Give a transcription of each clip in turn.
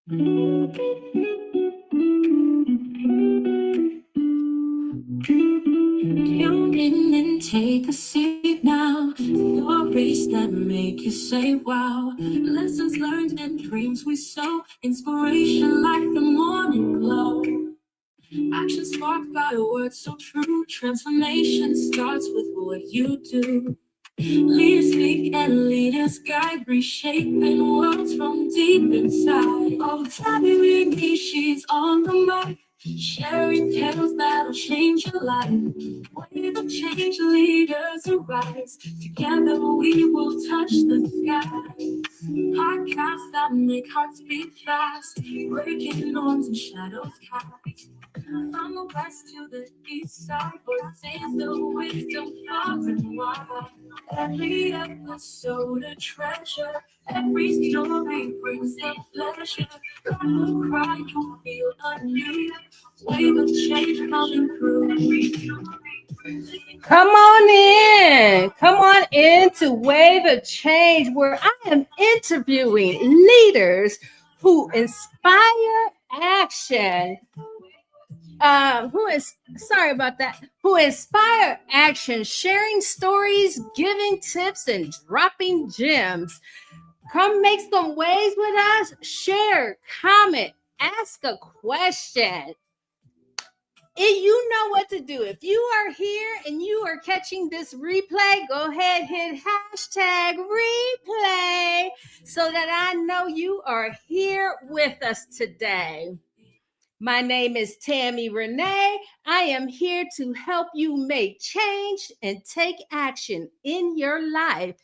Tune in and take a seat now. Stories that make you say wow. Lessons learned and dreams we sow. Inspiration like the morning glow. Action sparked by a word so true. Transformation starts with what you do. Leaders speak and leaders guide, reshaping worlds from deep inside. Oh, TammyRenee, she's on the mic, sharing tales that'll change your life. Wave of change, leaders arise. Together we will touch the sky. Podcasts that make hearts beat fast, breaking norms and shadows cast. From the west to the east side, voices the wisdom far and wide. Every episode a treasure, every story brings the pleasure. From the cry you feel anew, wave of change coming through. Come on in. Come on into Wave of Change, where I am interviewing leaders who inspire action. Who inspire action, sharing stories, giving tips, and dropping gems. Come make some waves with us. Share, comment, ask a question. You know what to do. If you are here and you are catching this replay, go ahead, hit hashtag replay so that I know you are here with us today. My name is TammyRenee. I am here to help you make change and take action in your life.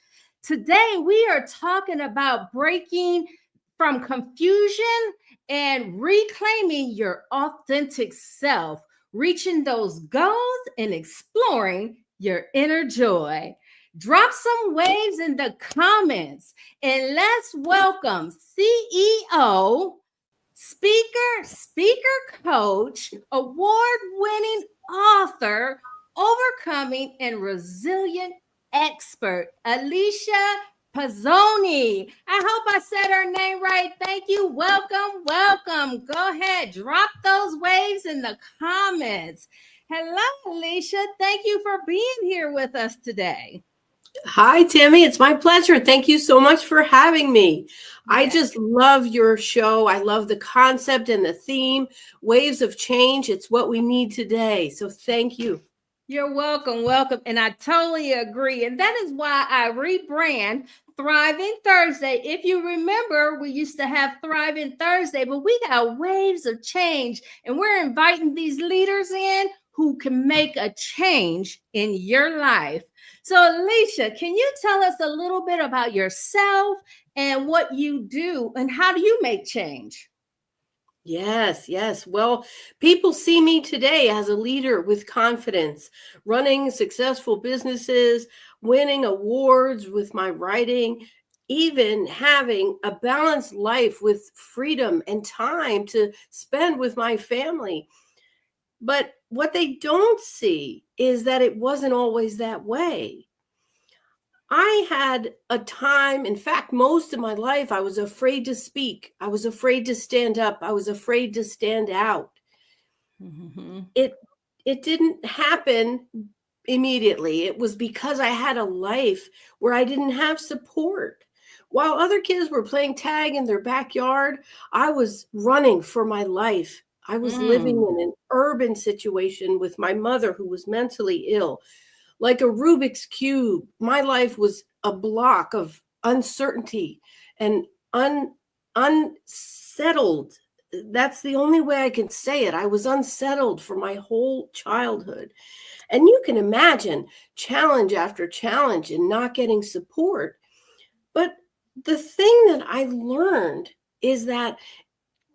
Today, we are talking about breaking from confusion and reclaiming your authentic self, reaching those goals and exploring your inner joy. Drop some waves in the comments and let's welcome CEO, speaker coach, award-winning author, overcoming and resilient expert, Alicia Pozsony. I hope I said her name right. Thank you. Welcome. Go ahead. Drop those waves in the comments. Hello, Alicia. Thank you for being here with us today. Hi, Tammy. It's my pleasure. Thank you so much for having me. I just love your show. I love the concept and the theme, waves of change. It's what we need today. So thank you. You're welcome. And I totally agree. And that is why I rebrand Thriving Thursday. If you remember, we used to have Thriving Thursday, but we got waves of change. And we're inviting these leaders in who can make a change in your life. So, Alicia, can you tell us a little bit about yourself and what you do and how do you make change? Yes. Well, people see me today as a leader with confidence, running successful businesses, winning awards with my writing, even having a balanced life with freedom and time to spend with my family. But what they don't see is that it wasn't always that way. I had a time, in fact, most of my life, I was afraid to speak. I was afraid to stand up. I was afraid to stand out. Mm-hmm. It didn't happen immediately. It was because I had a life where I didn't have support. While other kids were playing tag in their backyard, I was running for my life. I was living in an urban situation with my mother who was mentally ill. Like a Rubik's Cube, my life was a block of uncertainty and unsettled. That's the only way I can say it. I was unsettled for my whole childhood. And you can imagine challenge after challenge and not getting support. But the thing that I learned is that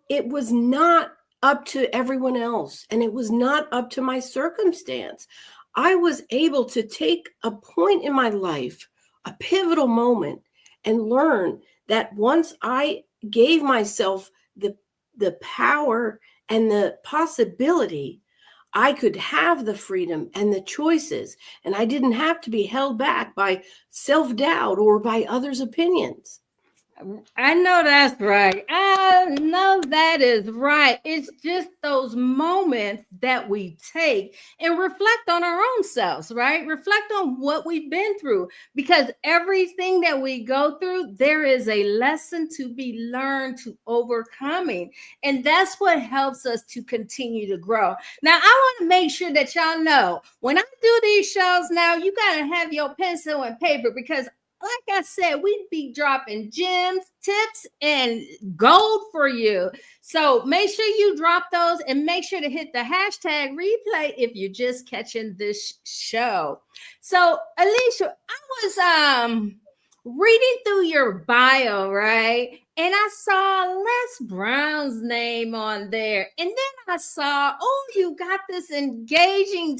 it was not up to everyone else, and it was not up to my circumstance. I was able to take a point in my life, a pivotal moment, and learn that once I gave myself the power and the possibility, I could have the freedom and the choices, and I didn't have to be held back by self-doubt or by others' opinions. I know that's right. I know that is right. It's just those moments that we take and reflect on our own selves, right? Reflect on what we've been through because everything that we go through, there is a lesson to be learned to overcoming. And that's what helps us to continue to grow. Now, I want to make sure that y'all know when I do these shows now, you got to have your pencil and paper because like I said, we'd be dropping gems, tips, and gold for you. So make sure you drop those and make sure to hit the hashtag replay if you're just catching this show. So, Alicia, I was reading through your bio, right? And I saw Les Brown's name on there. And then I saw, oh, you got this engaging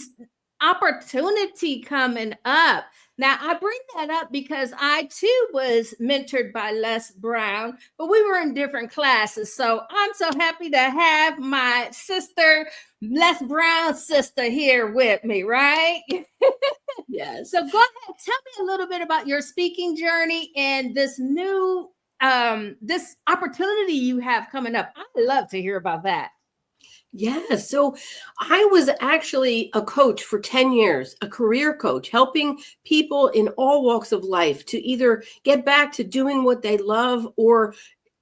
opportunity coming up. Now, I bring that up because I too was mentored by Les Brown, but we were in different classes. So I'm so happy to have my sister, Les Brown's sister, here with me, right? Yes. So go ahead, tell me a little bit about your speaking journey and this new this opportunity you have coming up. I'd love to hear about that. Yes. So I was actually a coach for 10 years, a career coach, helping people in all walks of life to either get back to doing what they love or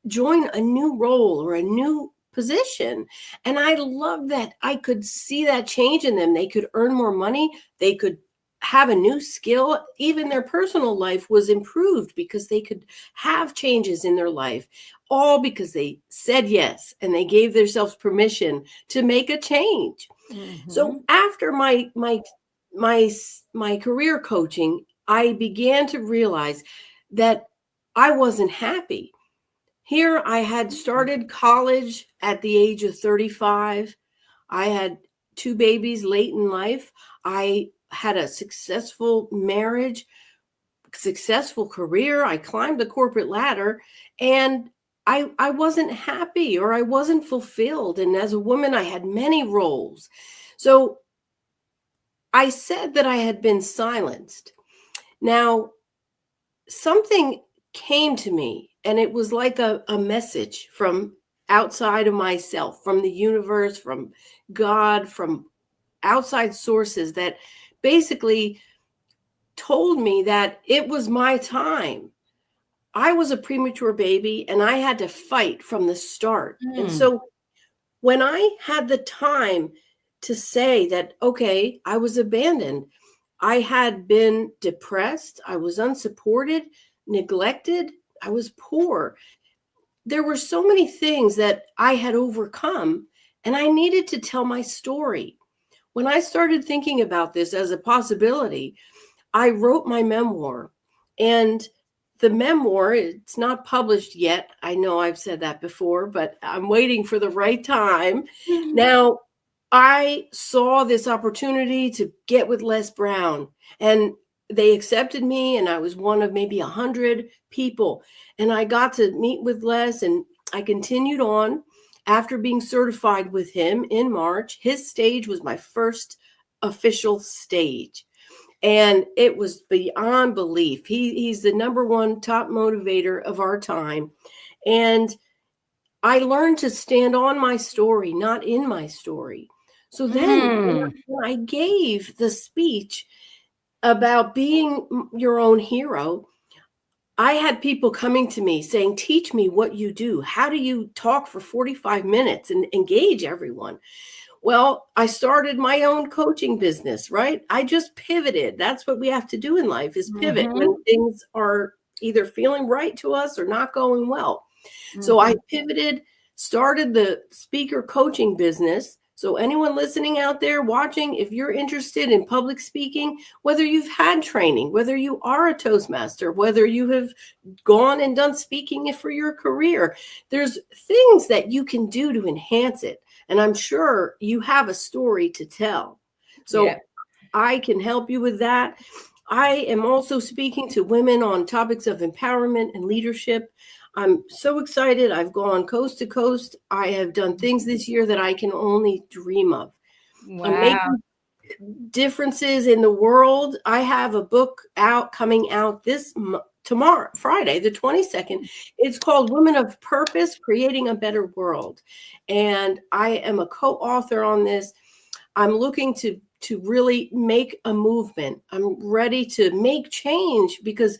join a new role or a new position. And I love that I could see that change in them. They could earn more money. They could have a new skill. Even their personal life was improved because they could have changes in their life, all because they said yes and they gave themselves permission to make a change. Mm-hmm. So after my career coaching, I began to realize that I wasn't happy. Here I had started college at the age of 35. I had 2 babies late in life. I had a successful marriage, successful career. I climbed the corporate ladder and I wasn't happy or I wasn't fulfilled. And as a woman, I had many roles. So I said that I had been silenced. Now, something came to me and it was like a message from outside of myself, from the universe, from God, from outside sources that basically told me that it was my time. I was a premature baby and I had to fight from the start. And so when I had the time to say that, okay, I was abandoned, I had been depressed, I was unsupported, neglected, I was poor. There were so many things that I had overcome, and I needed to tell my story. When I started thinking about this as a possibility, I wrote my memoir. And the memoir, it's not published yet. I know I've said that before, but I'm waiting for the right time. Now, I saw this opportunity to get with Les Brown, and they accepted me, and I was one of maybe 100 people. And I got to meet with Les, and I continued on after being certified with him in March. His stage was my first official stage. And it was beyond belief. He's the number one top motivator of our time. And I learned to stand on my story, not in my story. So then when I gave the speech about being your own hero, I had people coming to me saying, teach me what you do. How do you talk for 45 minutes and engage everyone? Well, I started my own coaching business, right? I just pivoted. That's what we have to do in life is pivot when things are either feeling right to us or not going well. So I pivoted, started the speaker coaching business. So anyone listening out there watching, if you're interested in public speaking, whether you've had training, whether you are a Toastmaster, whether you have gone and done speaking for your career, there's things that you can do to enhance it. And I'm sure you have a story to tell. So I can help you with that. I am also speaking to women on topics of empowerment and leadership. I'm so excited. I've gone coast to coast. I have done things this year that I can only dream of. Wow. differences in the world. I have a book coming out tomorrow, Friday, the 22nd. It's called Women of Purpose, Creating a Better World. And I am a co-author on this. I'm looking to really make a movement. I'm ready to make change because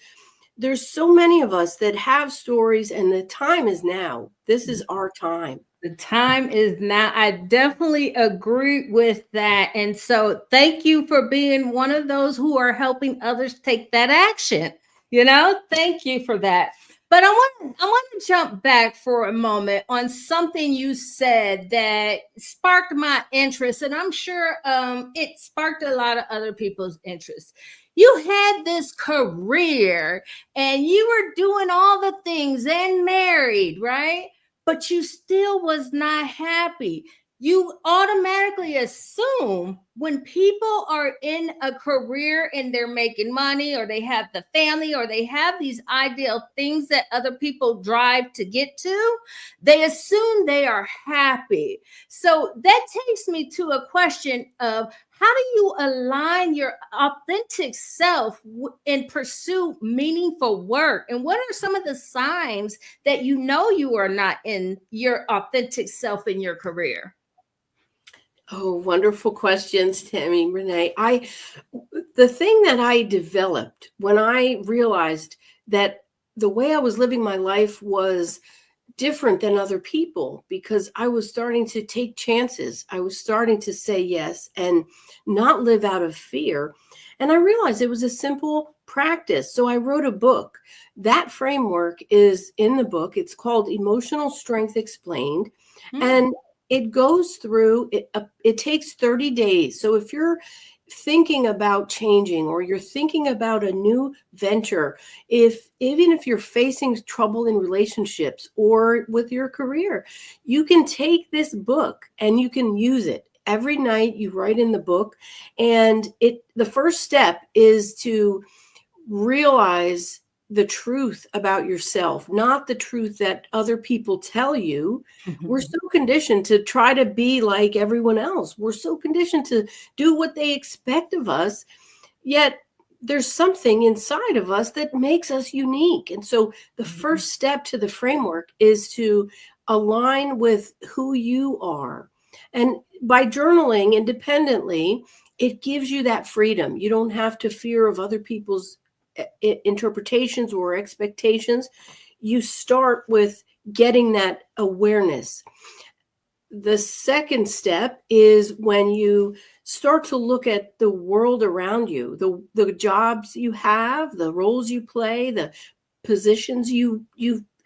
there's so many of us that have stories, and the time is now. This is our time. The time is now. I definitely agree with that. And so thank you for being one of those who are helping others take that action. Thank you for that. But I want to jump back for a moment on something you said that sparked my interest, and I'm sure it sparked a lot of other people's interest. You had this career and you were doing all the things and married, right? But you still was not happy. You automatically assume when people are in a career and they're making money, or they have the family, or they have these ideal things that other people drive to get to, they assume they are happy. So that takes me to a question of, how do you align your authentic self and pursue meaningful work? And what are some of the signs that you are not in your authentic self in your career? Oh, wonderful questions, TammyRenee. The thing that I developed when I realized that the way I was living my life was different than other people, because I was starting to take chances. I was starting to say yes and not live out of fear. And I realized it was a simple practice. So I wrote a book. That framework is in the book. It's called Emotional Strength Explained. And it goes through, it takes 30 days. So if you're thinking about changing, or you're thinking about a new venture, even if you're facing trouble in relationships or with your career, you can take this book and you can use it. Every night you write in the book, and the first step is to realize the truth about yourself, not the truth that other people tell you. We're so conditioned to try to be like everyone else. We're so conditioned to do what they expect of us. Yet there's something inside of us that makes us unique. And so the first step to the framework is to align with who you are. And by journaling independently, it gives you that freedom. You don't have to fear of other people's interpretations or expectations. You start with getting that awareness. The second step is when you start to look at the world around you, the jobs you have, the roles you play, the positions you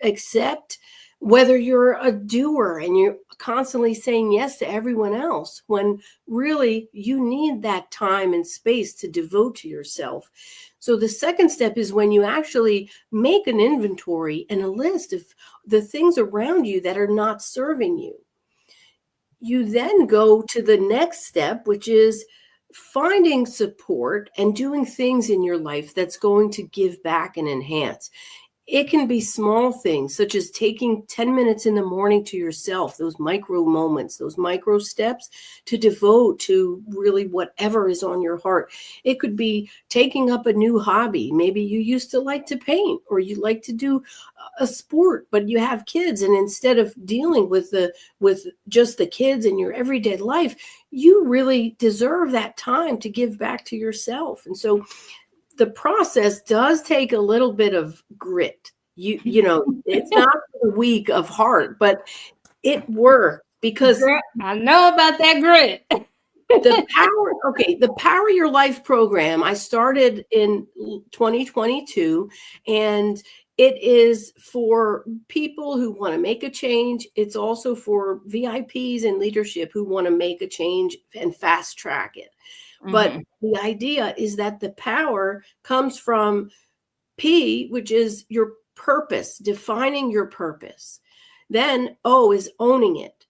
accept, whether you're a doer and you're constantly saying yes to everyone else, when really you need that time and space to devote to yourself. So the second step is when you actually make an inventory and a list of the things around you that are not serving you. You then go to the next step, which is finding support and doing things in your life that's going to give back and enhance. It can be small things, such as taking 10 minutes in the morning to yourself, those micro moments, those micro steps to devote to really whatever is on your heart. It could be taking up a new hobby. Maybe you used to like to paint, or you like to do a sport, but you have kids. And instead of dealing with just the kids in your everyday life, you really deserve that time to give back to yourself. And so the process does take a little bit of grit. You know, it's not the weak of heart, but it works because I know about that grit. the Power Your Life program, I started in 2022, and it is for people who want to make a change. It's also for VIPs and leadership who want to make a change and fast track it. But the idea is that the power comes from P, which is your purpose, defining your purpose. Then O is owning it.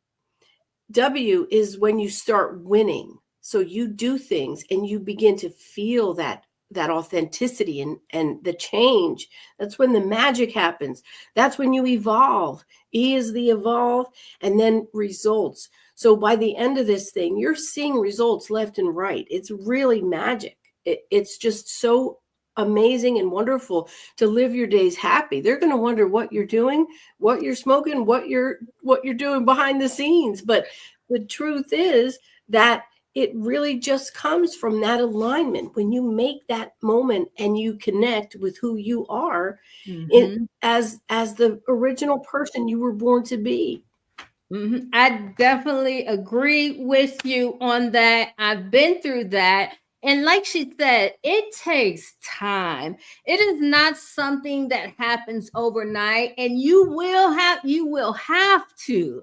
W is when you start winning. So you do things and you begin to feel that authenticity and the change. That's when the magic happens. That's when you evolve. E is the evolve, and then results. So by the end of this thing, you're seeing results left and right. It's really magic. It's just so amazing and wonderful to live your days happy. They're going to wonder what you're doing, what you're smoking, what you're doing behind the scenes. But the truth is that it really just comes from that alignment. When you make that moment and you connect with who you are, it as the original person you were born to be. I definitely agree with you on that. I've been through that. And like she said, it takes time. It is not something that happens overnight. And you will have to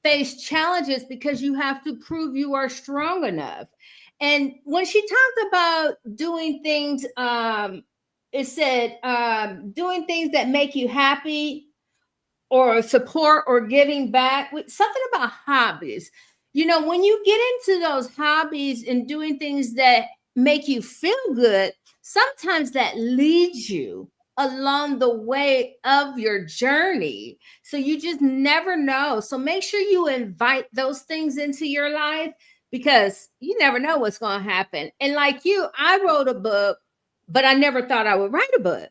face challenges because you have to prove you are strong enough. And when she talked about doing things, it said doing things that make you happy or support or giving back, with something about hobbies. When you get into those hobbies and doing things that make you feel good, sometimes that leads you along the way of your journey. So you just never know. So make sure you invite those things into your life, because you never know what's going to happen. And like you, I wrote a book, but I never thought I would write a book.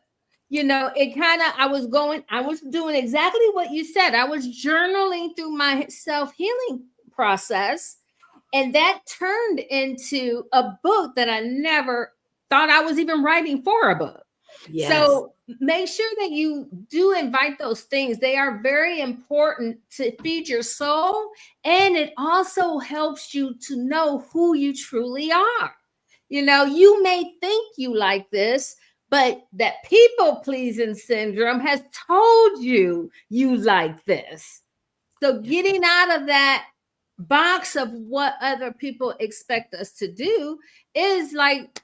It kind of, I was doing exactly what you said. I was journaling through my self-healing process, and that turned into a book that I never thought I was even writing for a book. Yes. So make sure that you do invite those things. They are very important to feed your soul, and it also helps you to know who you truly are. You may think you like this, but that people pleasing syndrome has told you like this. So getting out of that box of what other people expect us to do is like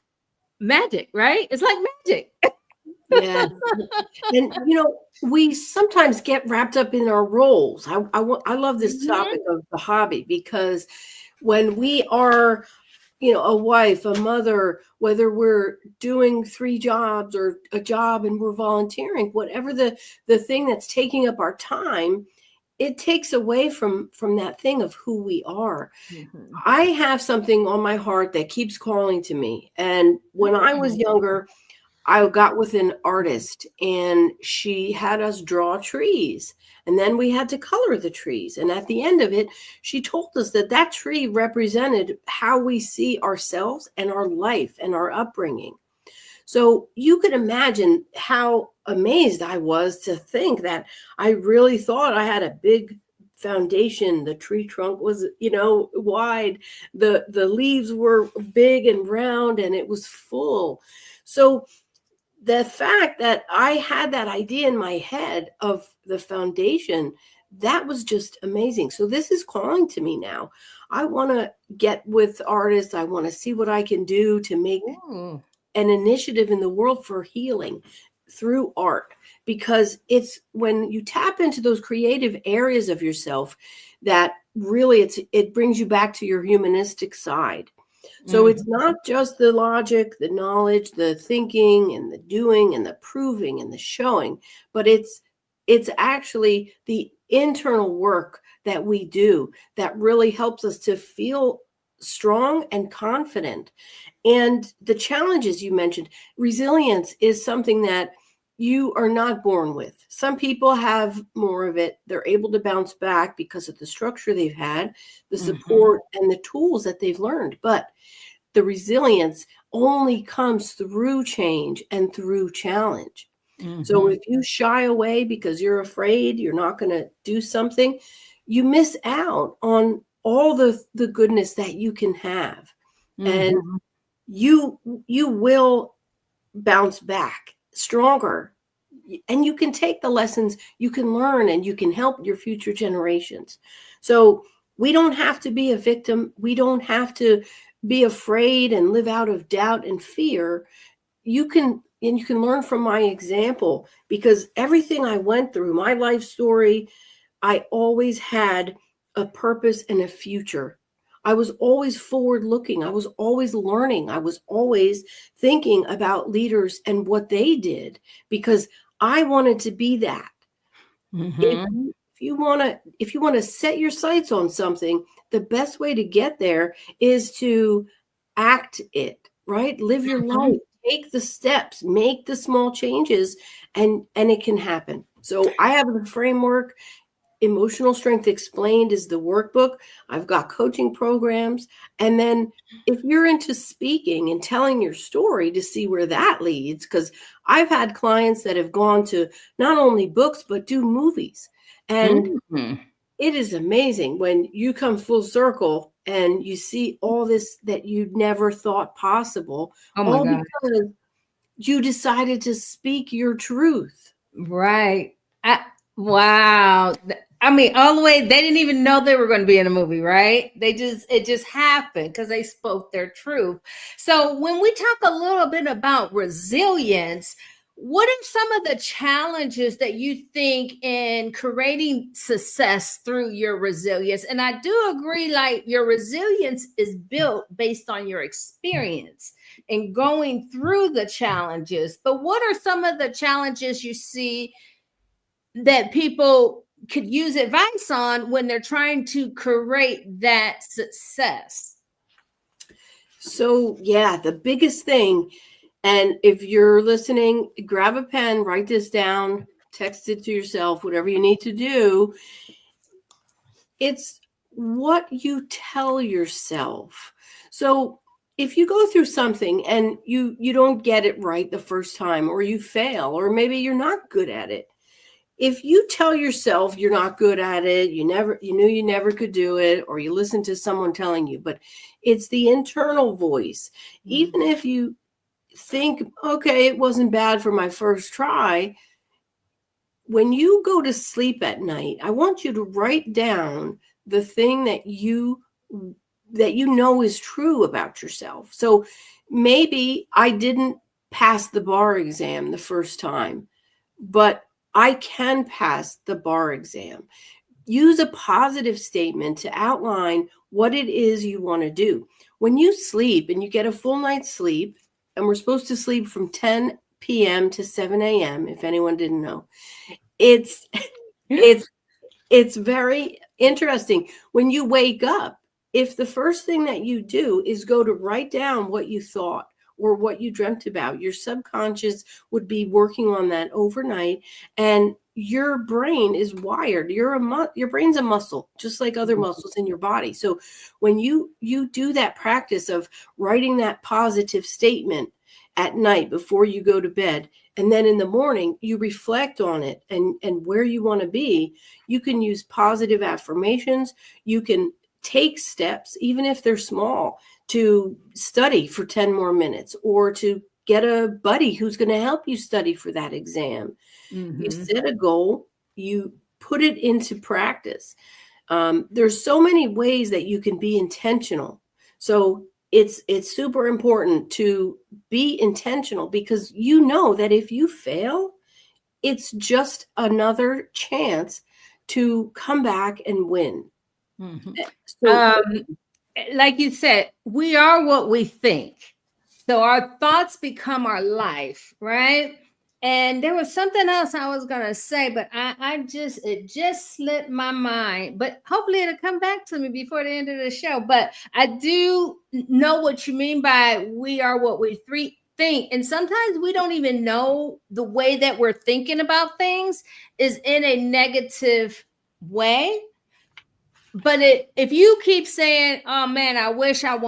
magic, right? It's like magic. Yeah. And we sometimes get wrapped up in our roles. I love this topic of the hobby, because when we are a wife, a mother, whether we're doing 3 jobs or a job and we're volunteering, whatever the thing that's taking up our time, it takes away from that thing of who we are. I have something on my heart that keeps calling to me. And when I was younger, I got with an artist, and she had us draw trees, and then we had to color the trees. And at the end of it, she told us that tree represented how we see ourselves and our life and our upbringing. So you could imagine how amazed I was to think that I really thought I had a big foundation. The tree trunk was, wide. The leaves were big and round, and it was full. So the fact that I had that idea in my head of the foundation, that was just amazing. So this is calling to me now. I want to get with artists. I want to see what I can do to make an initiative in the world for healing through art, because it's when you tap into those creative areas of yourself that really it brings you back to your humanistic side. So it's not just the logic, the knowledge, the thinking and the doing and the proving and the showing, but it's actually the internal work that we do that really helps us to feel strong and confident. And the challenges you mentioned, resilience is something that you are not born with. Some people have more of it. They're able to bounce back because of the structure they've had, the support and the tools that they've learned. But the resilience only comes through change and through challenge. So if you shy away because you're afraid you're not going to do something, you miss out on all the goodness that you can have. And you will bounce back stronger, and you can take the lessons you can learn, and you can help your future generations. So we don't have to be a victim. We don't have to be afraid and live out of doubt and fear. You can learn from my example, because everything I went through, my life story, I always had a purpose and a future. I was always forward looking. I was always learning. I was always thinking about leaders and what they did, because I wanted to be that. if you want to set your sights on something, the best way to get there is to act it, right? Live your life, take the steps, make the small changes, and it can happen. So I have the framework. Emotional Strength Explained is the workbook. I've got coaching programs. And then if you're into speaking and telling your story, to see where that leads, because I've had clients that have gone to not only books, but do movies. And it is amazing when you come full circle and you see all this that you never thought possible, Oh my all God. because you decided to speak your truth. Right. Wow. I mean, all the way, they didn't even know they were going to be in a movie, right? It just happened because they spoke their truth. So, when we talk a little bit about resilience, what are some of the challenges that you think in creating success through your resilience? And I do agree, like, your resilience is built based on your experience and going through the challenges. But what are some of the challenges you see that people could use advice on when they're trying to create that success? So, yeah, the biggest thing, and if you're listening, grab a pen, write this down, text it to yourself, whatever you need to do. It's what you tell yourself. So, if you go through something and you don't get it right the first time, or you fail, or maybe you're not good at it, if you tell yourself you're not good at it, you knew you never could do it, or you listen to someone telling you, but it's the internal voice. Even if you think, okay, it wasn't bad for my first try, when you go to sleep at night, I want you to write down the thing that you know is true about yourself. So maybe I didn't pass the bar exam the first time, but I can pass the bar exam. Use a positive statement to outline what it is you want to do. When you sleep and you get a full night's sleep, and we're supposed to sleep from 10 p.m. to 7 a.m., if anyone didn't know, it's it's very interesting. When you wake up, if the first thing that you do is go to write down what you thought or what you dreamt about, your subconscious would be working on that overnight, and your brain is wired. Your brain's a muscle, just like other muscles in your body. So when you do that practice of writing that positive statement at night before you go to bed, and then in the morning you reflect on it and where you want to be, you can use positive affirmations. You can take steps, even if they're small, to study for 10 more minutes, or to get a buddy who's going to help you study for that exam. You set a goal, you put it into practice. There's so many ways that you can be intentional. So it's super important to be intentional, because you know that if you fail, it's just another chance to come back and win. So Like you said, we are what we think. So our thoughts become our life, right? And there was something else I was gonna say, but it just slipped my mind. But hopefully it'll come back to me before the end of the show. But I do know what you mean by we are what we think. And sometimes we don't even know the way that we're thinking about things is in a negative way. But if you keep saying, "Oh man, I wish I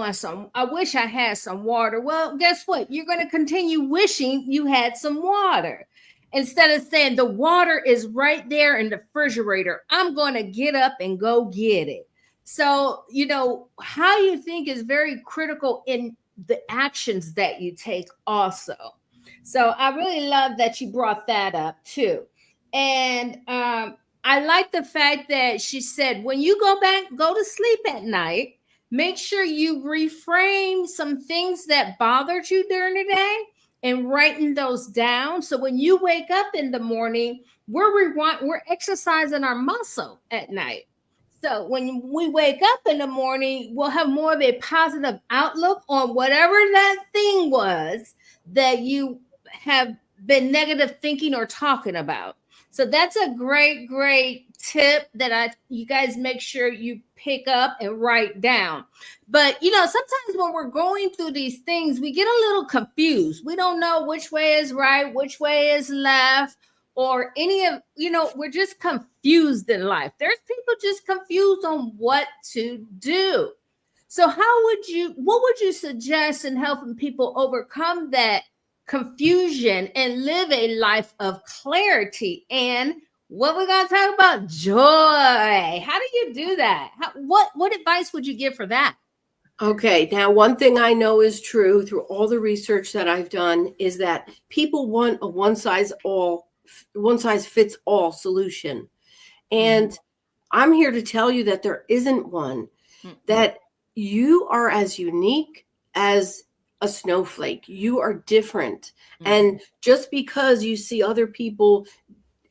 had some water," well, guess what? You're going to continue wishing you had some water instead of saying the water is right there in the refrigerator. I'm going to get up and go get it. So, how you think is very critical in the actions that you take also. So I really love that you brought that up too. And I like the fact that she said, when you go to sleep at night, make sure you reframe some things that bothered you during the day and writing those down. So when you wake up in the morning, we're exercising our muscle at night. So when we wake up in the morning, we'll have more of a positive outlook on whatever that thing was that you have been negative thinking or talking about. So that's a great tip that you guys make sure you pick up and write down. But sometimes when we're going through these things, we get a little confused. We don't know which way is right, which way is left, or any of, we're just confused in life. There's people just confused on what to do. So what would you suggest in helping people overcome that confusion and live a life of clarity? And what we're going to talk about, joy. How do you do that? What advice would you give for that? Okay, now one thing I know is true through all the research that I've done is that people want a one size fits all solution. And I'm here to tell you that there isn't one, that you are as unique as a snowflake. You are different. And just because you see other people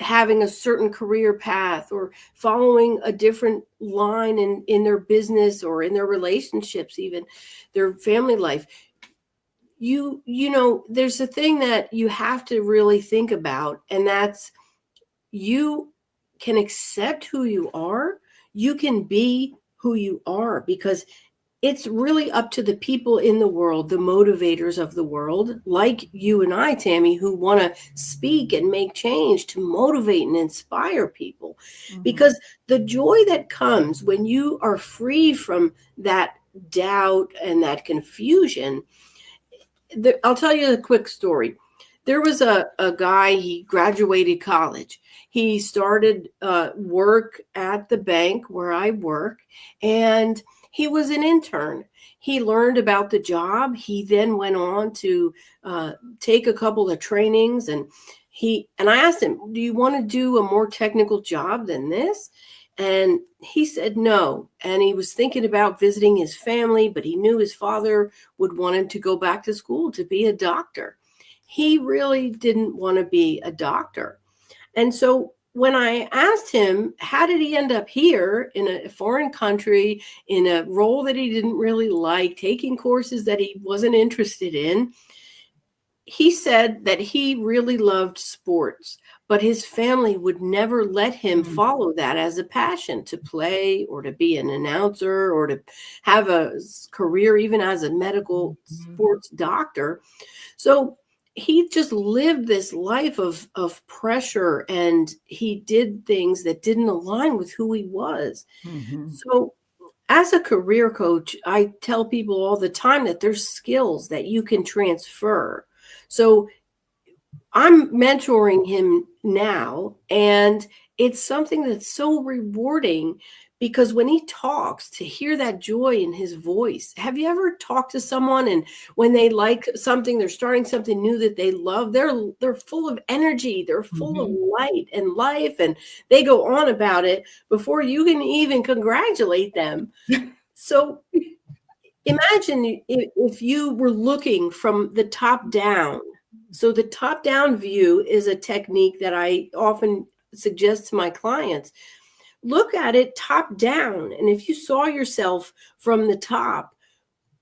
having a certain career path or following a different line in their business or in their relationships, even their family life, you know, there's a thing that you have to really think about, and that's you can accept who you are. You can be who you are, because it's really up to the people in the world, the motivators of the world, like you and I, Tammy, who want to speak and make change to motivate and inspire people. Because the joy that comes when you are free from that doubt and that confusion, I'll tell you a quick story. There was a guy, he graduated college. He started work at the bank where I work, and he was an intern. He learned about the job. He then went on to take a couple of trainings, and I asked him, do you want to do a more technical job than this? And he said no. And he was thinking about visiting his family, but he knew his father would want him to go back to school to be a doctor. He really didn't want to be a doctor. And so when I asked him, how did he end up here in a foreign country, in a role that he didn't really like, taking courses that he wasn't interested in, he said that he really loved sports, but his family would never let him follow that as a passion, to play or to be an announcer or to have a career even as a medical sports doctor. So he just lived this life of pressure, and he did things that didn't align with who he was. So as a career coach, I tell people all the time that there's skills that you can transfer. So I'm mentoring him now, and it's something that's so rewarding, because when he talks, to hear that joy in his voice. Have you ever talked to someone and when they like something, they're starting something new that they love, they're full of energy, they're full of light and life, and they go on about it before you can even congratulate them. So imagine if you were looking from the top down. So the top down view is a technique that I often suggest to my clients. Look at it top down. And if you saw yourself from the top,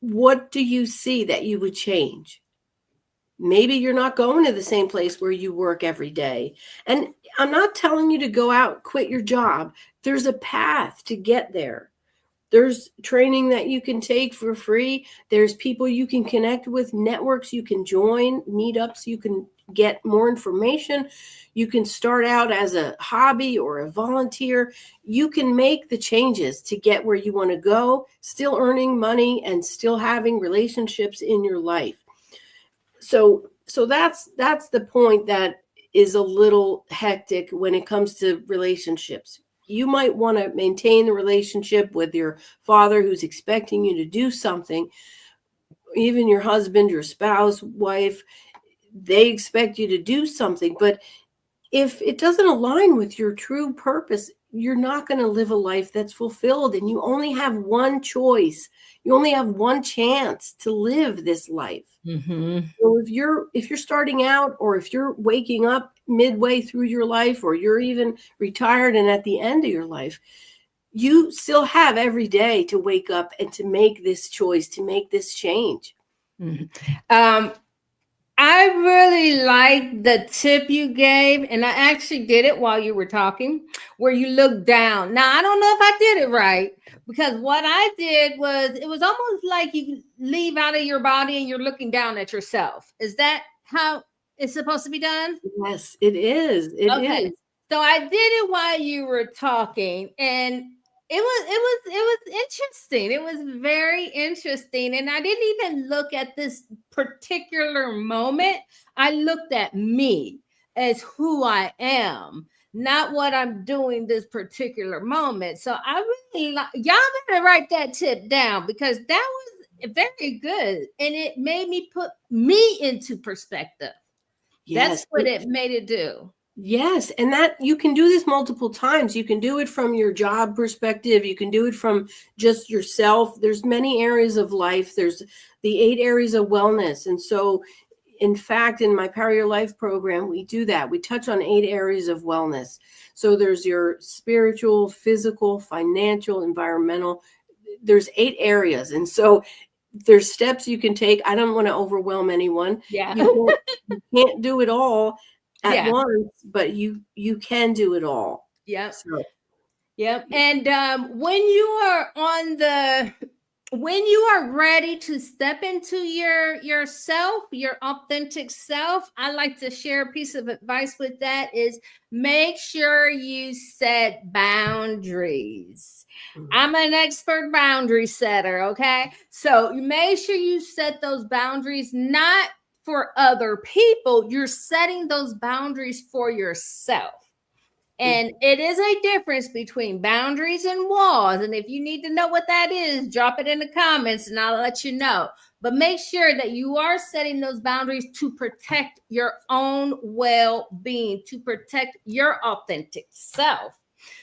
what do you see that you would change? Maybe you're not going to the same place where you work every day. And I'm not telling you to go out, quit your job. There's a path to get there. There's training that you can take for free. There's people you can connect with, networks you can join, meetups you can get more information. You can start out as a hobby or a volunteer. You can make the changes to get where you want to go, still earning money and still having relationships in your life. So that's the point that is a little hectic when it comes to relationships. You might want to maintain the relationship with your father who's expecting you to do something. Even your husband, your spouse, wife, they expect you to do something. But if it doesn't align with your true purpose, you're not going to live a life that's fulfilled. And you only have one choice. You only have one chance to live this life. So if you're starting out, or if you're waking up midway through your life, or you're even retired and at the end of your life, you still have every day to wake up and to make this choice, to make this change. I really like the tip you gave, and I actually did it while you were talking, where you look down. Now, I don't know if I did it right because what I did was it was almost like you leave out of your body and you're looking down at yourself. Is that how it's supposed to be done? Yes, it is. It Okay. is. So I did it while you were talking, and it was interesting. It was very interesting. And I didn't even look at this particular moment. I looked at me as who I am, not what I'm doing this particular moment. So I really like y'all better write that tip down because that was very good. And it made me put me into perspective. That's Yes. what it made it do. Yes, and that you can do this multiple times. You can do it from your job perspective. You can do it from just yourself. There's many areas of life. There's the 8 areas of wellness. And so, in fact, in my Power Your Life program, we do that. We touch on 8 areas of wellness. So there's your spiritual, physical, financial, environmental. There's 8 areas. And so there's steps you can take. I don't want to overwhelm anyone. Yeah. You can't do it all at Yeah. once, but you can do it all. Yep. So Yep. And when you are on the when you are ready to step into yourself, your authentic self, I like to share a piece of advice with that is make sure you set boundaries. I'm an expert boundary setter, okay? So you make sure you set those boundaries not for other people, you're setting those boundaries for yourself. And it is a difference between boundaries and walls. And if you need to know what that is, drop it in the comments and I'll let you know. But make sure that you are setting those boundaries to protect your own well being, to protect your authentic self.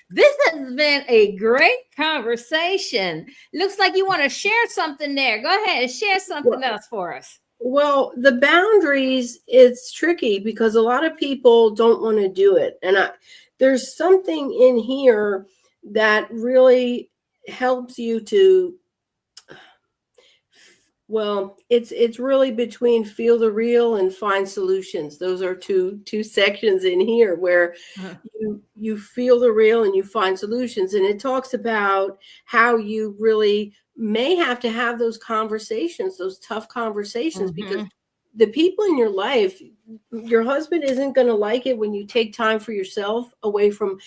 This has been a great conversation. Looks like you want to share something there. Go ahead and share something else for us. well, the boundaries, it's tricky because a lot of people don't want to do it. And there's something in here that really helps you to, well, it's really between feel the real and find solutions. Those are two sections in here where you feel the real and you find solutions. And it talks about how you really may have to have those conversations, those tough conversations, because the people in your life, your husband isn't going to like it when you take time for yourself away from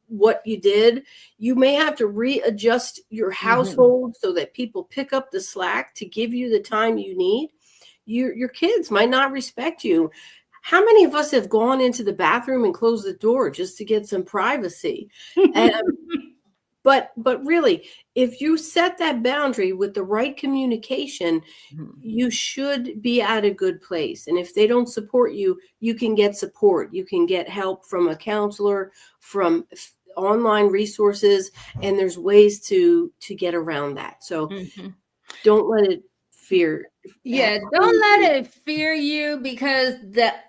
what you did. You may have to readjust your household so that people pick up the slack to give you the time you need. Your kids might not respect you. How many of us have gone into the bathroom and closed the door just to get some privacy? But really, if you set that boundary with the right communication, you should be at a good place. And if they don't support you, you can get support. You can get help from a counselor, from online resources, and there's ways to get around that. So don't let it fear. Yeah, don't let it fear you because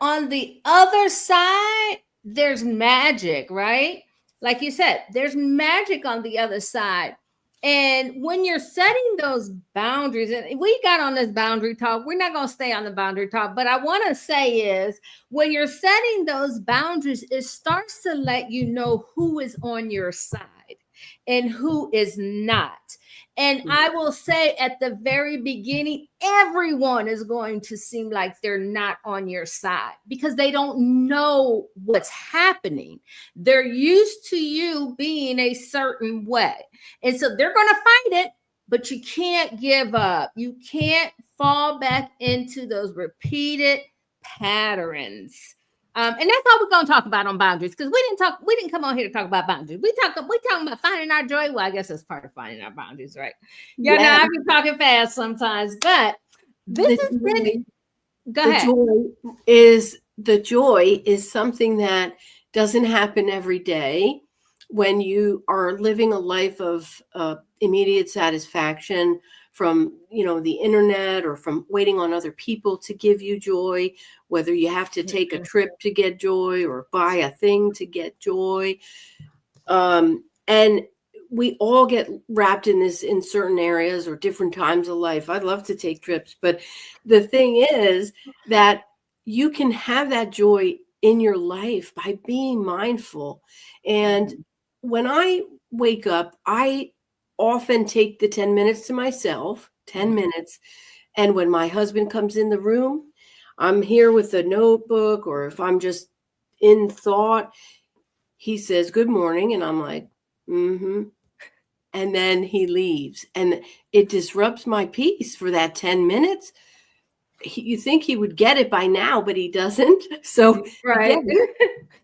on the other side there's magic, right? Like you said, there's magic on the other side. And when you're setting those boundaries, and we got on this boundary talk, we're not going to stay on the boundary talk, but I want to say is when you're setting those boundaries, it starts to let you know who is on your side and who is not. And I will say at the very beginning, everyone is going to seem like they're not on your side because they don't know what's happening. They're used to you being a certain way. And so they're going to fight it, but you can't give up. You can't fall back into those repeated patterns. And that's all we're gonna talk about on boundaries because we didn't come on here to talk about boundaries. We talking about finding our joy. Well, I guess that's part of finding our boundaries, right? Yeah, no, I've been talking fast sometimes, but this is really go ahead. The joy is something that doesn't happen every day when you are living a life of immediate satisfaction from the internet or from waiting on other people to give you joy, whether you have to take a trip to get joy or buy a thing to get joy. And we all get wrapped in this in certain areas or different times of life. I'd love to take trips, but the thing is that you can have that joy in your life by being mindful. And when I wake up, I often take the 10 minutes to myself, 10 minutes. And when my husband comes in the room, I'm here with a notebook, or if I'm just in thought, he says, "Good morning." And I'm like, mm-hmm. And then he leaves. And it disrupts my peace for that 10 minutes. You think he would get it by now, but he doesn't. So Right. again,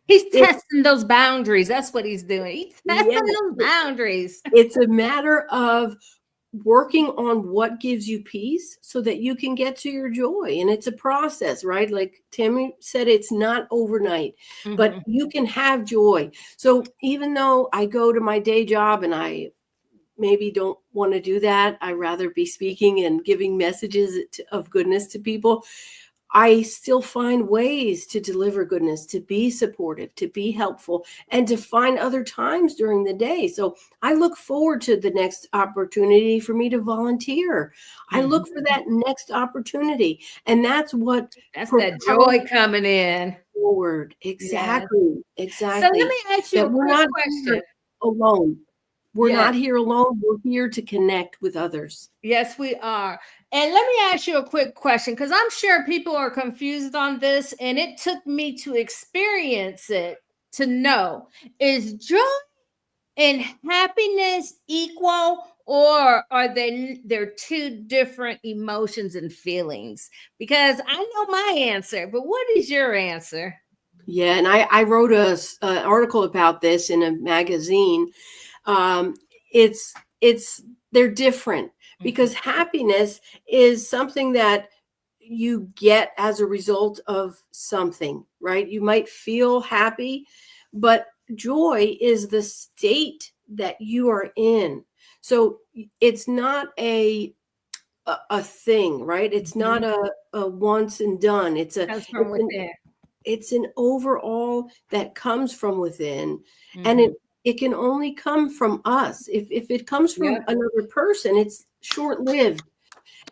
He's it, testing those boundaries. That's what he's doing. He's yeah, testing those boundaries. it's a matter of working on what gives you peace so that you can get to your joy. And it's a process, right? Like Tammy said, it's not overnight, but Mhm. you can have joy. So even though I go to my day job and I maybe don't want to do that, I rather be speaking and giving messages of goodness to people, I still find ways to deliver goodness, to be supportive, to be helpful, and to find other times during the day. So I look forward to the next opportunity for me to volunteer. I look for Mhm. that next opportunity. And that's what That's that propels joy coming in. forward. Yes. Exactly. So let Exactly. me ask you That a we're quick not here question. alone. We're Yes. not here alone. We're here to connect with others. Yes, we are. And let me ask you a quick question because I'm sure people are confused on this, and it took me to experience it to know, is joy and happiness equal, or are they're two different emotions and feelings? Because I know my answer, but what is your answer? Yeah, and I wrote a article about this in a magazine. um, it's they're different, Mhm. because happiness is something that you get as a result of something, right? You might feel happy, but joy is the state that you are in. So it's not a thing, right? It's not Mhm. a once and done. Comes from It's an within. it's an overall that comes from within, and Mhm. it can only come from us. If it comes from Yep. another person, it's short lived,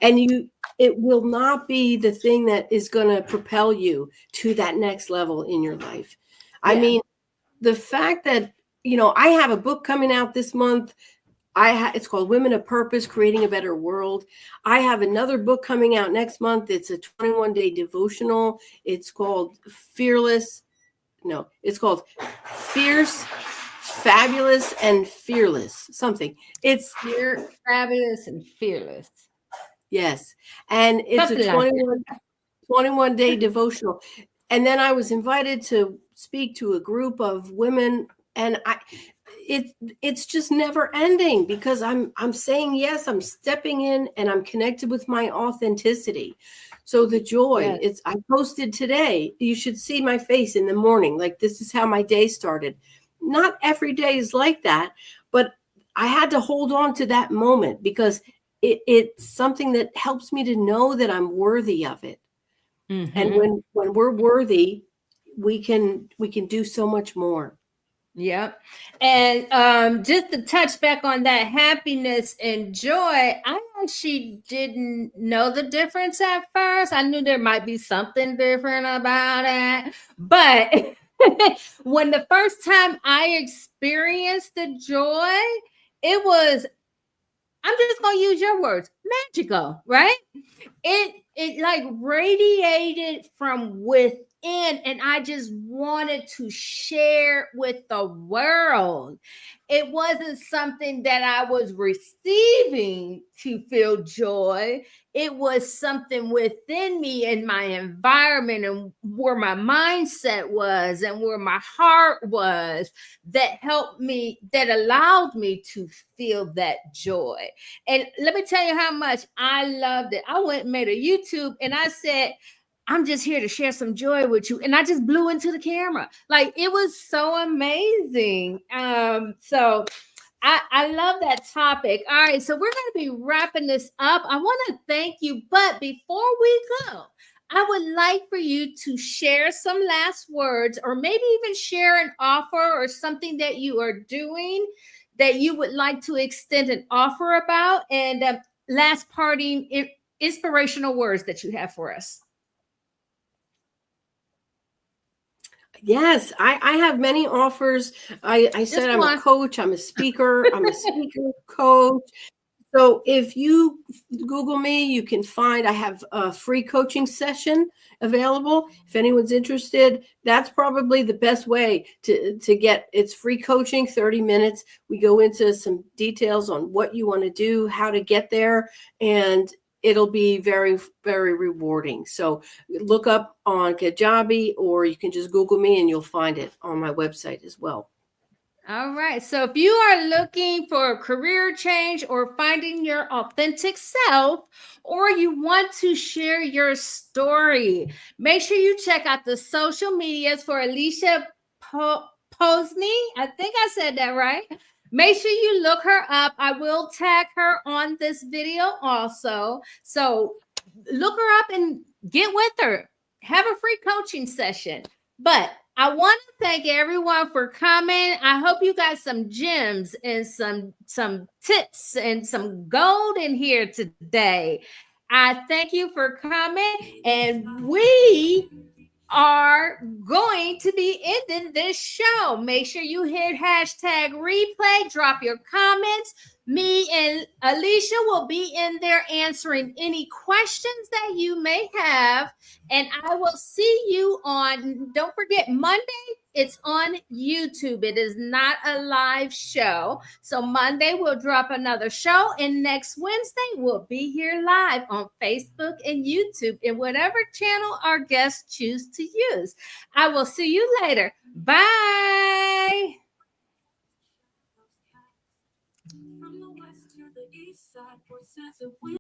and it will not be the thing that is going to propel you to that next level in your life. I Yeah. mean, the fact that I have a book coming out this month. It's called Women of Purpose, Creating a Better World. I have another book coming out next month. It's a 21-day devotional. It's called Fearless. No, it's called Fierce, Fabulous, and Fearless. Something. It's You're fabulous and fearless. yes. And it's a Something like that. 21-day devotional. And then I was invited to speak to a group of women, and it it's just never ending, because I'm saying yes, I'm stepping in, and I'm connected with my authenticity. So the joy, Yes. it's I posted today. You should see my face in the morning. Like, this is how my day started. Not every day is like that, but I had to hold on to that moment, because it's something that helps me to know that I'm worthy of it. And Mhm. when we're worthy, we can do so much more. Yep. And just to touch back on that happiness and joy, I actually didn't know the difference at first. I knew there might be something different about it. But when the first time I experienced the joy, it was, I'm just going to use your words, magical, right? It like radiated from within, and I just wanted to share with the world. It wasn't something that I was receiving to feel joy. It was something within me and my environment and where my mindset was and where my heart was that helped me, that allowed me to feel that joy. And let me tell you how much I loved it. I went and made a YouTube and I said, I'm just here to share some joy with you. And I just blew into the camera. Like, it was so amazing. So I love that topic. All right, so we're going to be wrapping this up. I want to thank you, but before we go, I would like for you to share some last words, or maybe even share an offer or something that you are doing that you would like to extend an offer about, and last parting inspirational words that you have for us. Yes, I have many offers. I Just said I'm a one. coach, I'm a speaker, I'm a speaker coach. So if you Google me, you can find I have a free coaching session available. If anyone's interested, that's probably the best way to get it's free coaching, 30 minutes. We go into some details on what you want to do, how to get there, and it'll be very, very rewarding. So look up on Kajabi, or you can just Google me and you'll find it on my website as well. All right. So if you are looking for a career change or finding your authentic self, or you want to share your story, make sure you check out the social medias for Alicia Pozsony. I think I said that right. Make sure you look her up. I will tag her on this video also. So look her up and get with her. Have a free coaching session. But I want to thank everyone for coming. I hope you got some gems and some tips and some gold in here today. I thank you for coming, and we are going to be ending this show. Make sure you hit hashtag replay, drop your comments. Me and Alicia will be in there answering any questions that you may have. And I will see you on, don't forget, Monday, it's on YouTube. It is not a live show. So Monday, we'll drop another show. And next Wednesday, we'll be here live on Facebook and YouTube and whatever channel our guests choose to use. I will see you later. Bye.